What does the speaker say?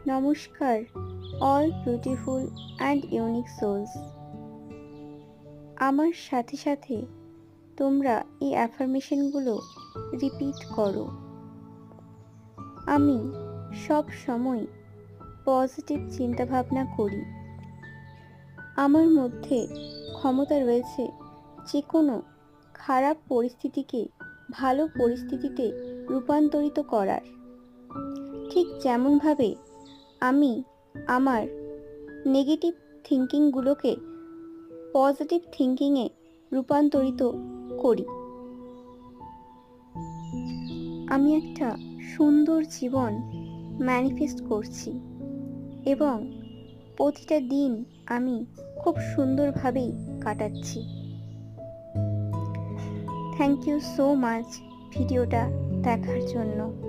নমস্কার all beautiful and unique souls. আমার সাথে সাথে তোমরা এই অ্যাফার্মেশনগুলো রিপিট করো। আমি সব সময় পজিটিভ চিন্তাভাবনা করি। আমার মধ্যে ক্ষমতা রয়েছে যে কোনো খারাপ পরিস্থিতিকে ভালো পরিস্থিতিতে রূপান্তরিত করার। ঠিক যেমনভাবে আমি আমার নেগেটিভ থিঙ্কিংগুলোকে পজিটিভ থিঙ্কিংয়ে রূপান্তরিত করি। আমি একটা সুন্দর জীবন ম্যানিফেস্ট করছি এবং প্রতিটা দিন আমি খুব সুন্দরভাবেই কাটাচ্ছি। থ্যাংক ইউ সো মাচ ভিডিওটা দেখার জন্য।